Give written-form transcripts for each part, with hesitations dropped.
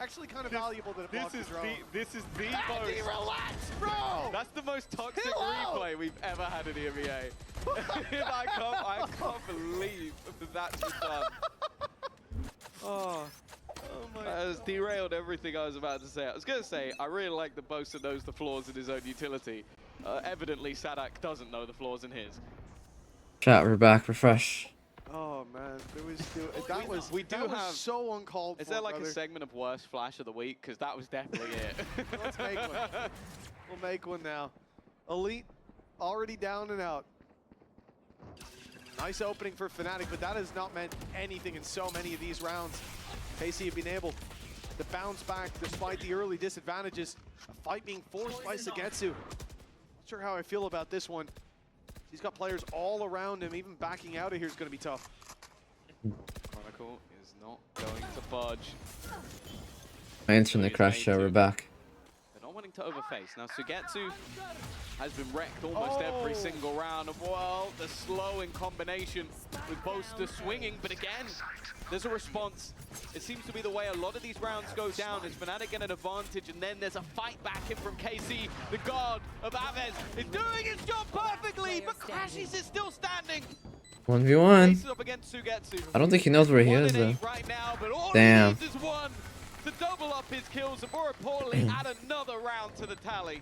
Actually kind of valuable that it blocked the drone. This is the Andy, most... relax, bro! That's the most toxic replay we've ever had in the NBA. I can't believe that's been done. Oh my that has derailed everything I was about to say. I was going to say, I really like the boaster knows the flaws in his own utility. Evidently, Sadak doesn't know the flaws in his. Chat, we're back, we're fresh. Oh man, that was so uncalled for. Is there like brother. a segment of worst flash of the week? Because that was definitely it. Let's make one. We'll make one now. Elite already down and out. Nice opening for Fnatic, but that has not meant anything in so many of these rounds. KC have been able to bounce back despite the early disadvantages. A fight being forced by Sagetsu. Not sure how I feel about this one. He's got players all around him. Even backing out of here is going to be tough. Chronicle is not going to budge. Main's from the crash show, we're back. They're not wanting to overface. Now Sugetsu has been wrecked almost every single round. And well, the slow in combination with Boaster swinging. But again, there's a response. It seems to be the way a lot of these rounds go down. Is Fnatic get an advantage, and then there's a fight back in from KC. The guard of Aves is doing his job perfectly, but Crashies is still standing. 1v1. Faces up against Sugetsu. I don't think he knows where he is though. Right now, but all Damn. he needs is one to double up his kills, and more importantly, add another round to the tally.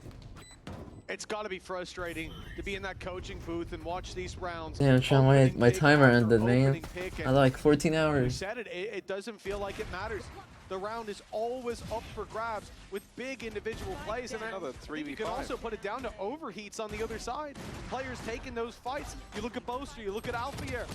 It's got to be frustrating to be in that coaching booth and watch these rounds. Damn, Sean, my timer ended, man. Opening pick, I had like 14 You hours. said it doesn't feel like it matters. The round is always up for grabs with big individual plays, and Another then you can 3v5. also put it down to overheats on the other side. Players taking those fights. You look at Boaster, you look at Alphier.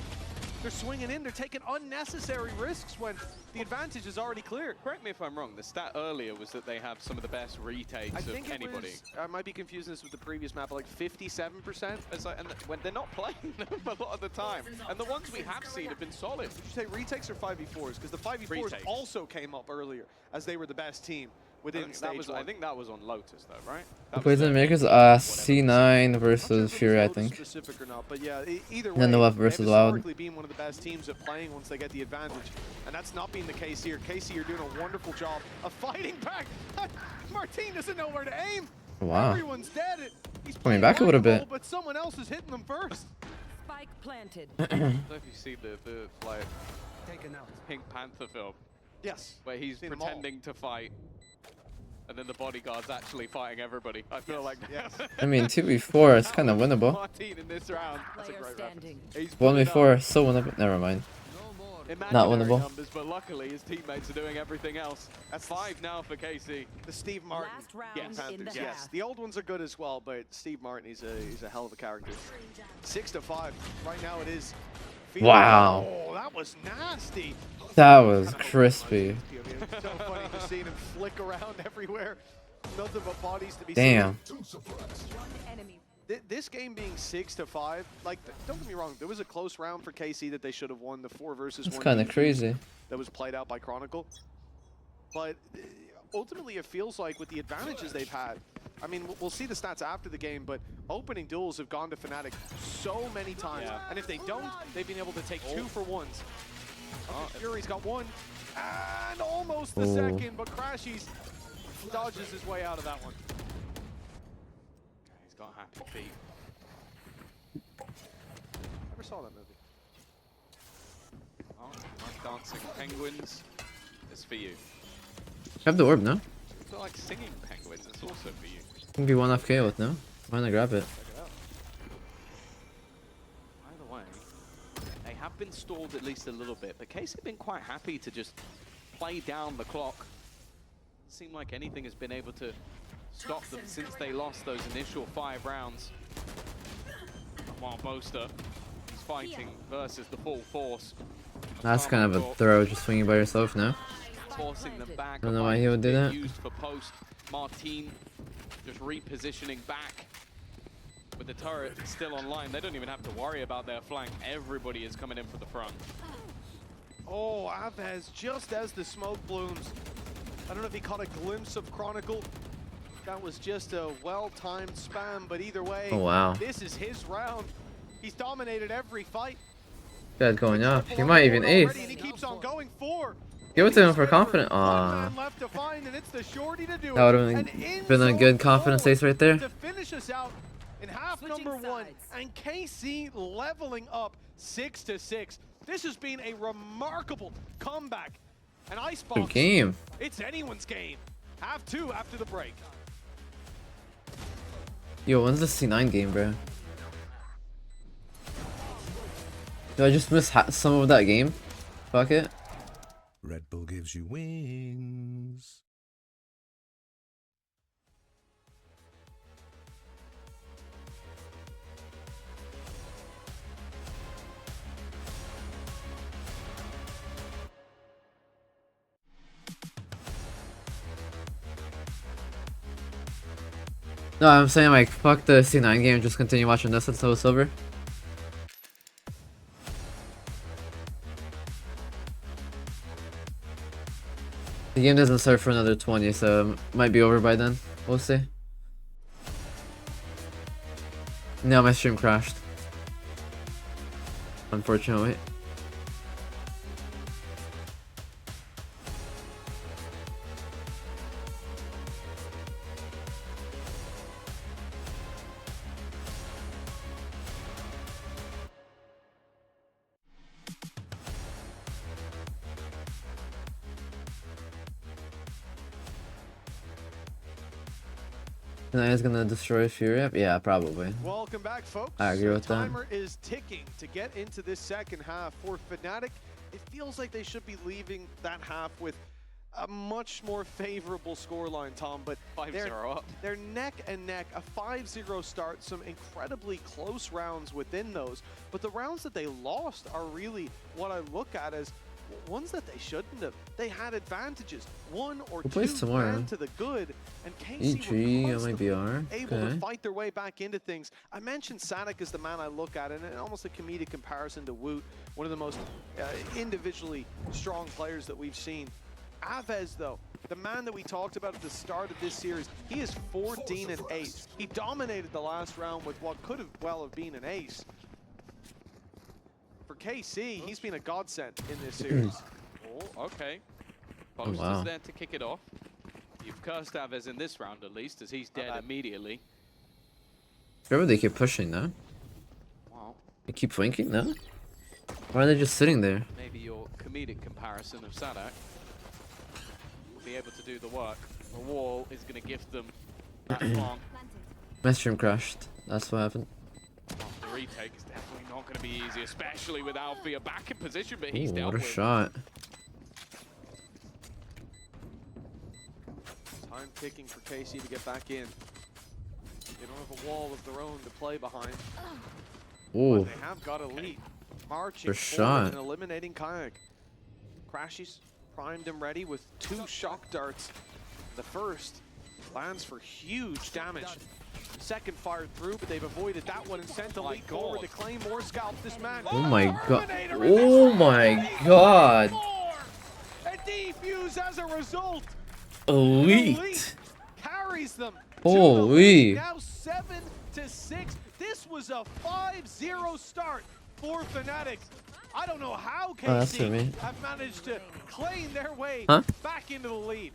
They're swinging in, they're taking unnecessary risks when the advantage is already clear. Correct me if I'm wrong, the stat earlier was that they have some of the best retakes I of think anybody. I might be confusing this with the previous map, but like 57%. It's like, and when they're not playing them a lot of the time. And the ones we have seen have been solid. Did you say retakes or 5v4s? Because the 5v4s Retakes. also came up earlier as they were the best team within stage one. I think that was on Lotus though, right? Who That plays was in the- Makers? C9 versus Fury, I think. Specific or not, but yeah, either way, Then the left versus they've Loud. historically been one of the best teams at playing once they get the advantage, and that's not been the case here. KC are doing a wonderful job of fighting back. Martin doesn't know where to aim. Wow. Everyone's dead. He's Coming back a little bit. but someone else is hitting them first. Spike planted. I don't know if you see the like Pink Panther film Yes. where he's Seen them all. pretending to fight, and then the bodyguard's actually fighting everybody. I feel like Yes. I mean, 2v4, it's kind of winnable. Martin in this round. That's a Player great standing. reference. He's pulling up. 1v4, so winnable. Never mind. Not Imaginary winnable. numbers, but luckily his teammates are doing everything else. That's 5 now for KC. The Steve Martin. Last round Yes. in the Yes, half. the old ones are good as well, but Steve Martin, he's a hell of a character. 6-5. Right now it is. Wow. Oh, that was nasty. That was crispy. It's so funny just seeing him flick around everywhere. Nothing but bodies to be Damn. seen. One enemy. This game being 6-5, like, don't get me wrong, there was a close round for KC that they should have won, the 4 versus 1. That's kind of crazy. That was played out by Chronicle. But ultimately, it feels like with the advantages they've had, I mean, we'll see the stats after the game, but opening duels have gone to Fnatic so many times. Yeah. And if they don't, they've been able to take 2 for 1s. Fury's got 1, and almost the Oh. second, but Crashies dodges his way out of that one. He's got happy feet. Never saw that movie. Oh, nice dancing penguins. It's for you. Have the orb, no? It's not like singing penguins, it's also for you. Can be 1 FK with, no? Why not grab it? Check it out. Either way, they have been stalled at least a little bit, but KC have been quite happy to just play down the clock. Seem like anything has been able to stop them since they lost those initial 5 rounds. While Boaster is fighting versus the full force. That's kind of a throw, just swinging by yourself, no? Forcing them back. I don't know why he would do that. Used for post. Martin just repositioning back. With the turret still online, they don't even have to worry about their flank. Everybody is coming in for the front. Oh, Aves, just as the smoke blooms. I don't know if he caught a glimpse of Chronicle. That was just a well-timed spam, but either way, Oh, wow. this is his round. He's dominated every fight. Bad going up. He Pull might on even board already, ace. and he keeps on going. 4 Give it to him for confident. Aw. Left to find, and it's the shorty to do That would it. have been a good confidence ace right there. To finish us out in half number one, and KC leveling up 6-6. This has been a remarkable comeback. And Icebox, Good game. it's anyone's game. Half two after the break. Yo, when's the C9 game, bro? Did I just miss some of that game? Fuck it. Red Bull gives you wings. No, I'm saying like fuck the C9 game and just continue watching this until it's over. The game doesn't start for another 20, so it might be over by then. We'll see. No, my stream crashed. Unfortunately. Tonight is gonna destroy Fury up? Yeah, probably. Welcome back, folks. I agree with the that. timer is ticking to get into this second half. For Fnatic, it feels like they should be leaving that half with a much more favorable scoreline, Tom, but 5-0 up. They're neck and neck, a 5-0 start, some incredibly close rounds within those, but the rounds that they lost are really what I look at as ones that they shouldn't have. They had advantages, one or Who two plays tomorrow? ran to the good, and KC EG, were I might constantly be R. able Okay. to fight their way back into things. I mentioned Sadik as the man I look at, and almost a comedic comparison to Woot, one of the most individually strong players that we've seen. Aves, though, the man that we talked about at the start of this series, he is 14-8. He dominated the last round with what could have well have been an ace. For KC, he's been a godsend in this series. Oh, okay. Oh, Boast wow. is there to kick it off. You've cursed Aves in this round at least, as he's dead immediately. Where would they keep pushing now? Wow. They keep flanking now? Why are they just sitting there? Maybe your comedic comparison of Sadak will be able to do the work. The wall is going to gift them that long. My stream crashed. That's what happened. The retake is definitely not going to be easy, especially with Alfia back in position, but he's Ooh, dealt what a with. shot. Time ticking for KC to get back in. They don't have a wall of their own to play behind. Ooh. But they have got a lead. Marching For forward shot. and eliminating Kayak. Crashies primed and ready with 2 shock darts. The first lands for huge damage. The second fired through, but they've avoided that one and sent the lead forward to claim more scalps. This man. Oh my god. Terminator Oh my god. A defuse as a result. Elite. Carries them. Holy. Now 7-6. This was a 5-0 start for Fnatic. I don't know how that's for me. KC have managed to claim their way Huh? back into the lead.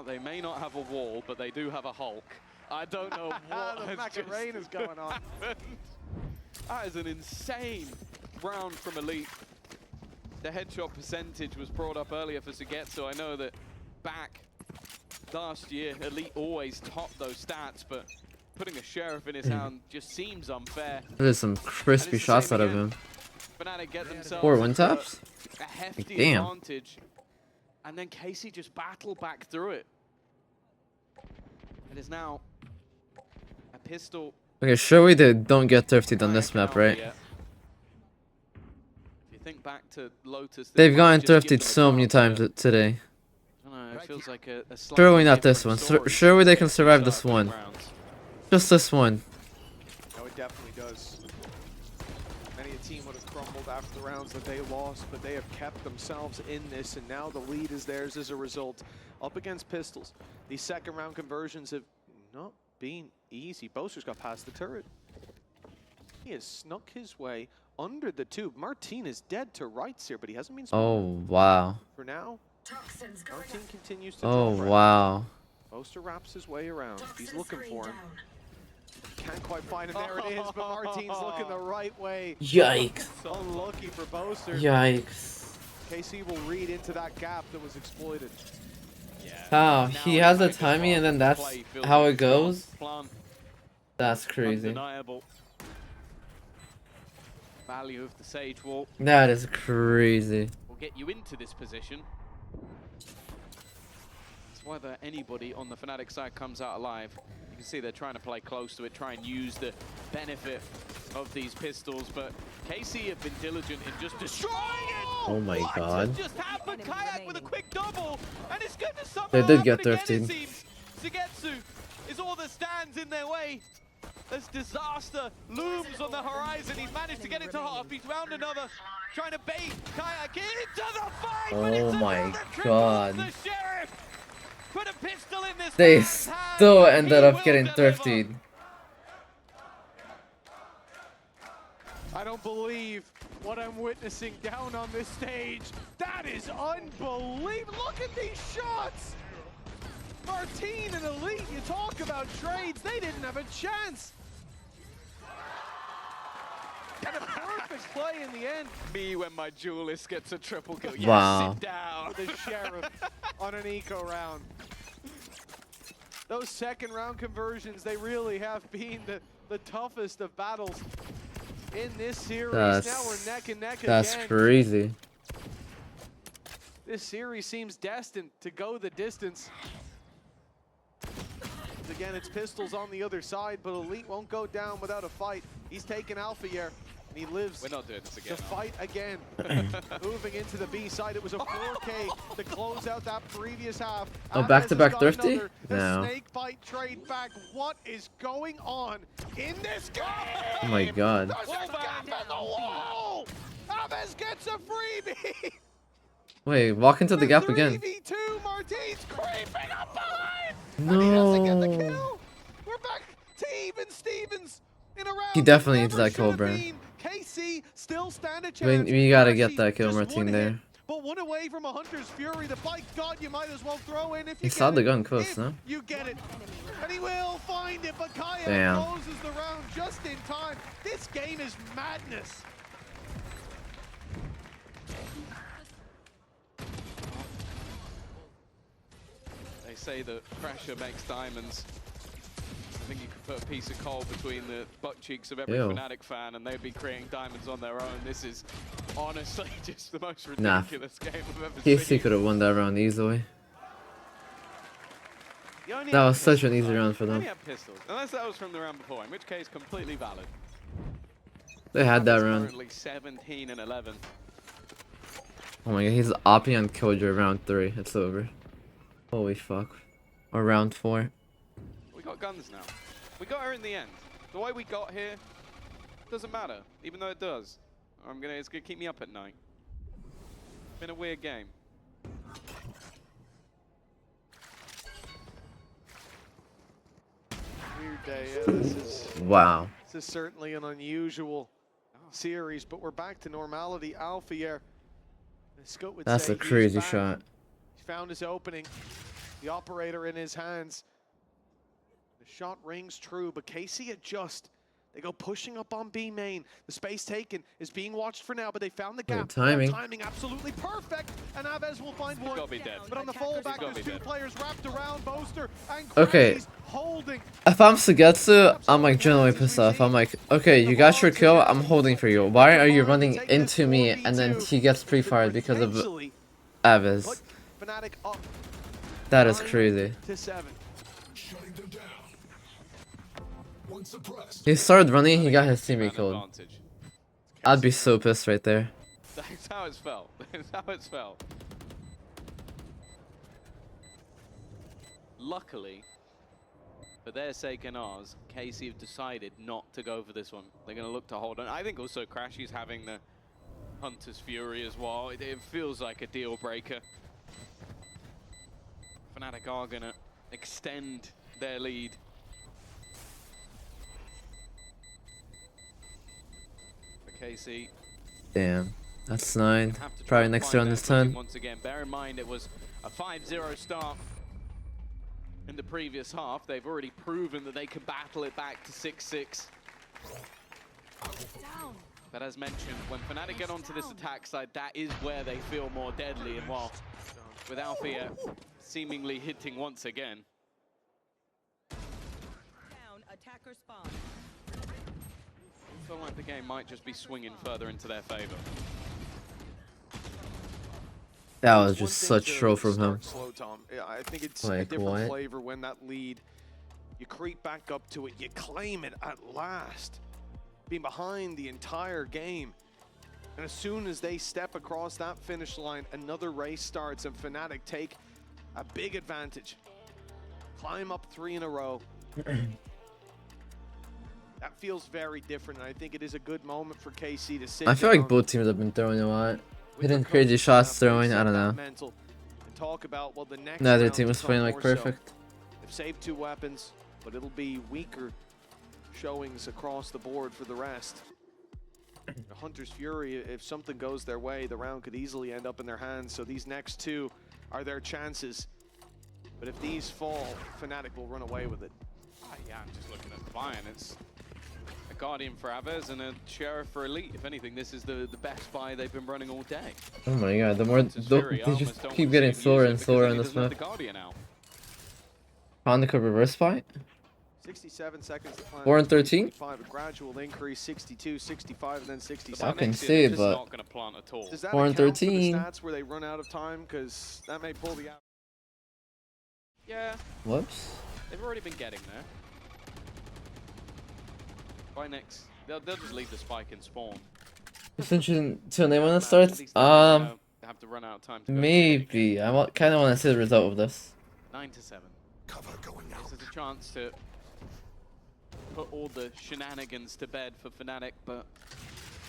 They may not have a wall, but they do have a Hulk. I don't know what The has Macarena is just going on. happened. That is an insane round from Elite. The headshot percentage was brought up earlier for Sugetsu. I know that back last year, Elite always topped those stats, but putting a sheriff in his hand just seems unfair. There's some crispy And it's the shots same out of again. him. Fnatic get themselves 4 one taps? a hefty Damn. advantage, and then KC just battle back through it. It is now a pistol. Okay, surely they don't get thrifted on this Kayak map, and right? Alfia. If you think back to Lotus, They've gotten thrifted so many times today. I don't know, it feels like a Surely slightly not this one. different story Surely they can to survive start this these one. rounds. Just this one. No, it definitely does. Many a team would have crumbled after the rounds that they lost, but they have kept themselves in this, and now the lead is theirs as a result. Up against Pistols, these second round conversions have not been easy. Boaster's got past the turret. He has snuck his way under the tube. Martin is dead to rights here, but he hasn't been spotted. Oh, wow. For now, Our team continues to Oh, drop wow. Boaster wraps his way around. He's looking for him. Can't quite find him. There it is, but Martin's looking the right way. Yikes. Unlucky for Boaster. Yikes. KC will read into that gap that was exploited. How? He has the timing and then that's how it goes? That's crazy. Undeniable value of the Sage Wall That is crazy. will get you into this position. It's whether anybody on the Fnatic side comes out alive. You can see they're trying to play close to it, try and use the benefit of these pistols, but KC have been diligent in just destroying it! Oh my What god. has just happened? Kayak with a quick double, and it's going to somehow They did get happen again, thrifted. it seems. Sugetsu is all that stands in their way. As disaster looms on the horizon, he's managed to get it to half. He's found another, trying to bait Kayak into the fight. But Oh it's my another triple god. to the Sheriff. Put a pistol in this They man's hand. still He ended up will getting deliver. thrifted. I don't believe what I'm witnessing down on this stage. That is unbelievable. Look at these shots. Martine and Elite, you talk about trades. They didn't have a chance. And a perfect play in the end. Me when my duelist gets a triple kill. Yes, Wow. sit down. The Sheriff on an eco round. Those second round conversions, they really have been the toughest of battles in this series. Now we're neck and neck That's again. crazy. This series seems destined to go the distance. Again, it's pistols on the other side, but Elite won't go down without a fight. He's taken Alpha here, and he lives We're not doing this to again. fight again. Moving into the B side, it was a 4K to close out that previous half. Oh, Aves back-to-back has got thrifty? another. The No. snake bite trade back. What is going on in this game? Oh my god. There's a gap in the wall! Aves gets a freebie! Wait, walk into the gap again. 3v2, Martine's creeping up behind! And he doesn't get the No. kill! We're back to even Stevens in a round. He definitely never needs that kill, should have bro. been. KC still stand a I chance. mean, you gotta Mercy get that kill, just Martine, one hit, there. but one away from a Hunter's Fury. The fight God, you might as well throw in if you He saw get the it. gun close, If no? you get it. And he will find it, but Kaya Damn. closes the round just in time. This game is madness. They say that pressure makes diamonds. I think you could put a piece of coal between the butt cheeks of every Ew. Fnatic fan and they'd be creating diamonds on their own. This is honestly just the most Nah. ridiculous game I've ever KC seen. could have won that round easily. You only That have was such an pistols, easy though. round for You them. only have pistols, unless that was from the round before, in which case completely valid. They had that It's round. currently 17 and 11. Oh my god, he's opping on Killjoy round 3. It's over. Holy fuck. Or round 4. We got guns now. We got her in the end. The way we got here doesn't matter, even though it does. It's gonna keep me up at night. Been a weird game. Weird day. Yeah, Wow. this is certainly an unusual series, but we're back to normality. Alpha here. Scott would That's say a he's crazy back. shot. He found his opening. The operator in his hands. The shot rings true, but KC adjust. They go pushing up on B main. The space taken is being watched for now, but they found the gap. timing. Timing absolutely perfect, and Aves will find one. Gotta be dead. But on the fallback, gotta be there's two dead. players wrapped around Boaster and Okay. Crazy's holding. If I'm Sugetsu, I'm like genuinely pissed off. I'm like, okay, you got your kill, I'm holding for you. Why are you running into me and then he gets pre-fired because of Potentially Aves? put Fnatic up That is 9 crazy. to 7. Shutting them down. One suppressed. He started running, he got his Man teammate killed. advantage. I'd be so pissed right there. That's how it's felt. That's how it's felt. Luckily, for their sake and ours, KC have decided not to go for this one. They're going to look to hold on. I think also Crashy's having the Hunter's Fury as well. It feels like a deal breaker. Fnatic are going to extend their lead. For KC. Damn. That's 9. Have to try Probably and next find round their is footing 10. once again. Bear in mind it was a 5-0 start in the previous half. They've already proven that they can battle it back to 6-6. But as mentioned, when Fnatic get onto this attack side, that is where they feel more deadly. And while with Althea seemingly hitting once again. Down, attacker spawn. I feel like the game might just be swinging further into their favor. That was It's one just thing such to troll from start him. slow, Tom. Yeah, I think it's a Like, different what? flavor when that lead, you creep back up to it, you claim it at last. Being behind the entire game. And as soon as they step across that finish line, another race starts and Fnatic take a big advantage. Climb up 3 in a row. That feels very different, and I think it is a good moment for KC to sit I feel like down both teams have been throwing a lot. with Hitting their crazy coaches shots, and throwing, I reset don't that know. mental and talk about, well, the next Neither round team will was come playing like more so. perfect. They've saved 2 weapons, but it'll be weaker showings across the board for the rest. The Hunter's Fury, if something goes their way, the round could easily end up in their hands. So these next 2 are their chances. But if these fall, Fnatic will run away with it. Yeah, I'm just looking at the buy, and it's a Guardian for Aves and a Sheriff for Elite. If anything, this is the best buy they've been running all day. Oh my god, the more Hunter's Fury, I they almost just don't keep want to getting see him slower use it and because slower then on he this doesn't have map. the Guardian out. Hanukkah reverse fight? 67 seconds to climb. 4 and 13? 5, a gradual increase, 62, 65, and then 67. I can Next see year, it, this is but not going to plant at all. Does that 4 and account for the 13. stats where they run out of time? Because that may pull the out. Yeah, whoops. they've already been getting there. By next, they'll just leave the spike and spawn. It's interesting to name when it At starts. least they don't have to run out of time to go Maybe. I kind of want to see the result of this. 9-7. Cover going out. This is a chance to put all the shenanigans to bed for Fnatic, but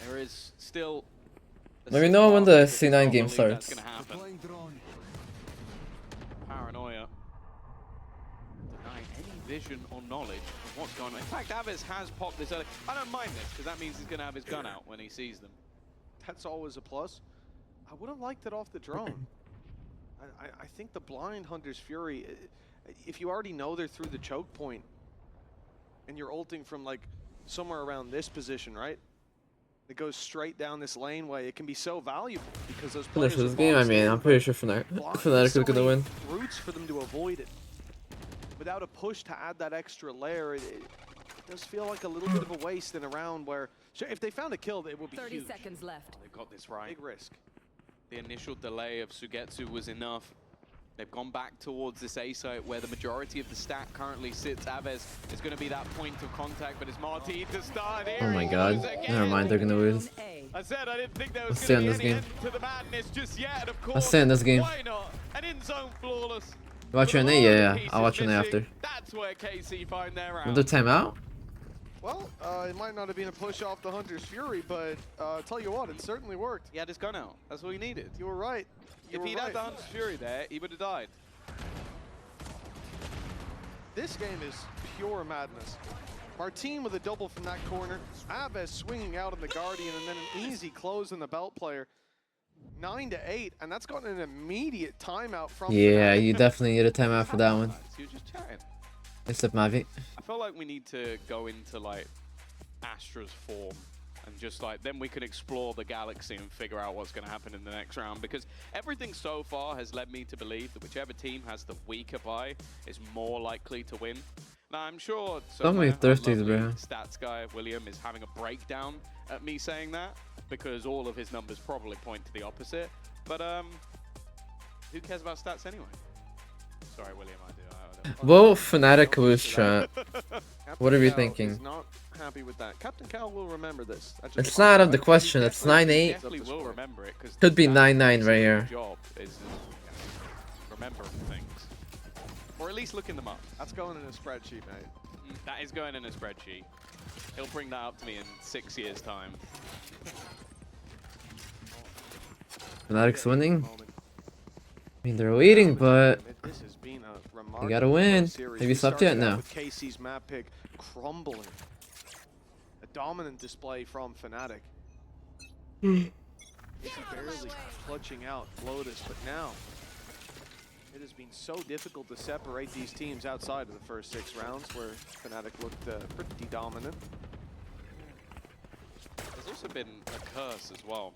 there is still. Let me know when the C9 game That's starts. gonna happen. Deploying drone. Paranoia. Denying any vision or knowledge of what's going on. In fact, Aves has popped this early. I don't mind this, because that means he's going to have his gun out when he sees them. That's always a plus. I would have liked it off the drone. I think the blind Hunter's Fury, if you already know they're through the choke point and you're ulting from like somewhere around this position, right? It goes straight down this laneway. It can be so valuable because those players Finish are this game, I boxed mean, in, I'm pretty but sure Fnatic there's is so gonna many win. routes for them to avoid it. Without a push to add that extra layer, it does feel like a little bit of a waste in a round where, sure, if they found a kill, it would be 30 huge. seconds left. They've got this right. Big risk. The initial delay of Sugetsu was enough. They've gone back towards this A site where the majority of the stack currently sits. Aves is going to be that point of contact, but it's Martin to start. Here Oh my he god. goes again. Never mind, they're gonna lose. A. I said I didn't think there Let's was stay going on to this be any game. end to the madness just yet. And of course, Let's stay in this game. why not? An in-zone flawless. You watch your With NA? all Yeah, the yeah. I'll watch your pieces NA missing, after. That's where KC find their round. Another timeout? Well, it might not have been a push off the Hunter's Fury, but tell you what, it certainly worked. He had his gun out. That's all he needed. You were right. If he'd had the Hunter's Fury there, he would have died. This game is pure madness. Martin with a double from that corner. Aves swinging out on the Guardian, and then an easy close on the belt player. 9-8, and that's gotten an immediate timeout from Yeah, Fnatic. you definitely need a timeout for that one. He was just chatting. Except Mavi. I feel like we need to go into like Astra's form and just like then we can explore the galaxy and figure out what's going to happen in the next round, because everything so far has led me to believe that whichever team has the weaker buy is more likely to win. Now I'm sure Don't somewhere make thirsties, our lovely bro. stats guy William is having a breakdown at me saying that, because all of his numbers probably point to the opposite. But who cares about stats anyway? Sorry, William, I do. Will Fnatic lose chat? Captain What are we Cal thinking? is not happy with that. Captain Cal will remember this. That's It's just- not out of the question. It's He 9-8. definitely will remember it, because Could be 9-9 right here. Job is remembering things, or at least looking them up. That's going in a spreadsheet, mate. That is going in a spreadsheet. He'll bring that up to me in 6 years' time. Fnatic's winning. Moment. I mean, they're leading, but This has been a remarkable gotta win. series. Have you We slept started yet? out No. With KC's map pick crumbling. A dominant display from Fnatic. barely clutching out Lotus, but now it has been so difficult to separate these teams outside of the first 6 rounds where Fnatic looked pretty dominant. There's also been a curse as well.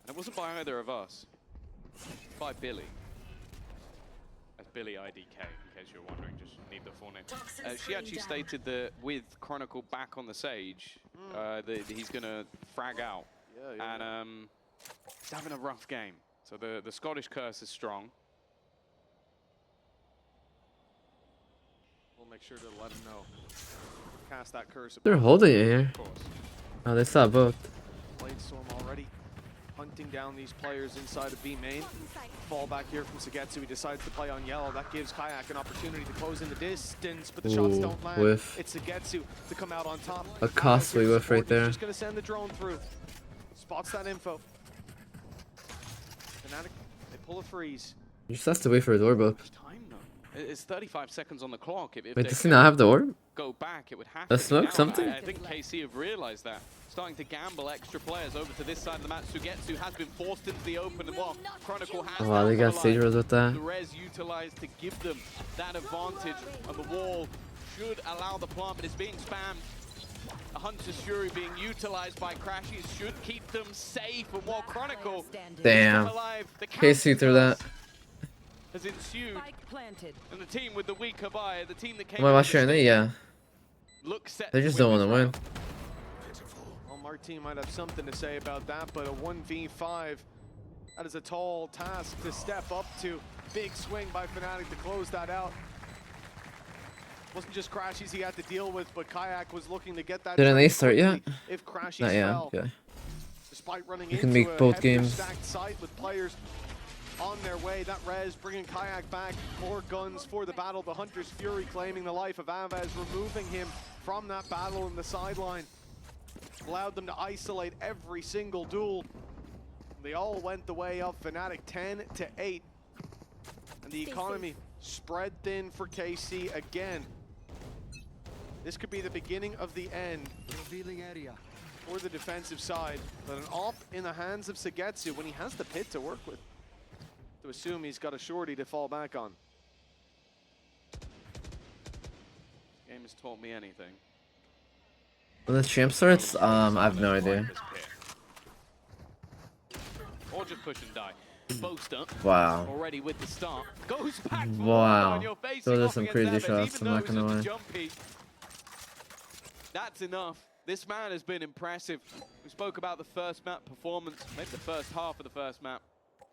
And it wasn't by either of us. By Billy. That's Billy IDK, in case you're wondering, just need the full name. She actually stated that with Chronicle back on the Sage, that he's gonna frag out. And he's having a rough game. So the Scottish curse is strong. We'll make sure to let him know. Cast that curse. They're holding it here. Of course. Oh, they saw both. Blade Storm already hunting down these players inside of B main. Fall back here from Sugetsu. He decides to play on yellow. That gives Kayak an opportunity to close in the distance, but the shots don't land. Whiff. It's Sugetsu to come out on top. A costly whiff right there. Just gonna send the drone through. Spots that info. Fnatic, they pull a freeze. You just have to wait for his orb up. Time though. It's 35 seconds on the clock. If Wait, does he not have the orb? Go back, it would have A to smoke, be now. something? I think KC have realized that. Starting to gamble extra players over to this side of the map. Sugetsu has been forced into the open, and well, Chronicle has Oh, wow, they got Sage Rose with that. the res utilized to give them that advantage, and the wall should allow the plant, but it's being spammed. A Hunter's Fury being utilized by Crashies should keep them safe, and while Chronicle Damn. is alive, the KC threw that. has ensued, Spike planted. and the team with the weaker buy, the team that came Am I watching it? Yeah. look set. They just don't want to win. Well, Martin might have something to say about that, but a 1v5, that is a tall task to step up to. Big swing by Fnatic to close that out. Wasn't just Crashies he had to deal with, but Kayak was looking to get that. Didn't they trade start yet? quickly if Crashies Not yet. fell. Okay. Despite running You can into make a both heavier games. stacked site with players on their way. That res bringing Kayak back. More guns for the battle. The Hunter's Fury claiming the life of Aves, removing him from that battle in the sideline. Allowed them to isolate every single duel. They all went the way of Fnatic 10-8. And the economy spread thin for KC again. This could be the beginning of the end for the defensive side. But an op in the hands of Sugetsu when he has the pit to work with. To assume he's got a shorty to fall back on. Game has taught me anything. When the champ starts, I have no idea. Or just push and die. Boaster Wow. already with the start. Goes back for Wow. and you're facing Those are off some against crazy Aves, shots, even I'm not though it gonna was lie. just a jumpy. That's enough. This man has been impressive. We spoke about the first map performance, maybe the first half of the first map. Or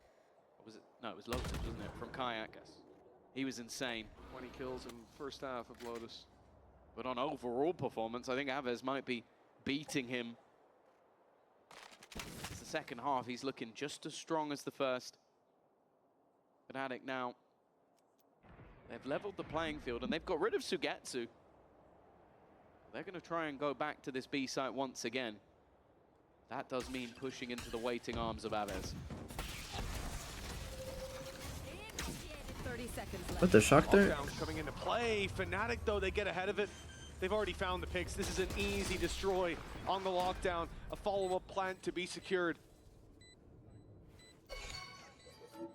was it? No, it was Lotus, wasn't it? From Kayak. He was insane. 20 kills in first half of Lotus. But on overall performance, I think Aves might be beating him. It's the second half, he's looking just as strong as the first. Fnatic now, they've leveled the playing field and they've got rid of Sugetsu. They're going to try and go back to this B site once again. That does mean pushing into the waiting arms of Aves. 30 seconds left. What the shock there? Lockdown's coming into play. Fnatic, though, they get ahead of it. They've already found the picks. This is an easy destroy on the lockdown. A follow-up plant to be secured.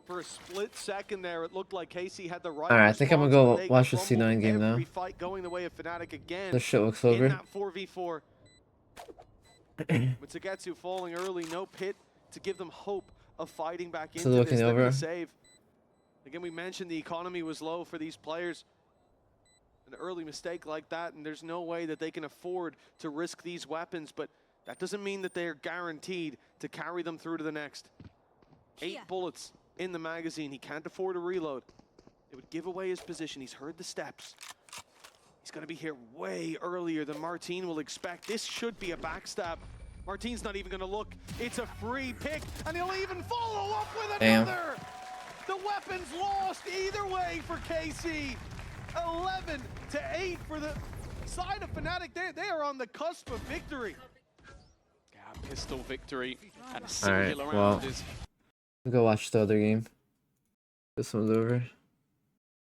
For a split second there, it looked like Casey had the right. Alright, I think I'm gonna response, go but they watch the crumbled C9 game now. every fight going the way of Fnatic again. This shit looks In over. that 4v4. With Sugetsu falling early, no pit to give them hope of fighting back into looking this. over. The save. Again, we mentioned the economy was low for these players. An early mistake like that, and there's no way that they can afford to risk these weapons, but that doesn't mean that they're guaranteed to carry them through to the next. 8 bullets in the magazine. He can't afford a reload. It would give away his position. He's heard the steps. He's going to be here way earlier than Martin will expect. This should be a backstab. Martin's not even going to look. It's a free pick, and he'll even follow up with another. The weapon's lost either way for KC. 11-8 for the side of Fnatic. They are on the cusp of victory. Yeah, pistol victory and a Alright, singular well, round is I'll go watch the other game. This one's over.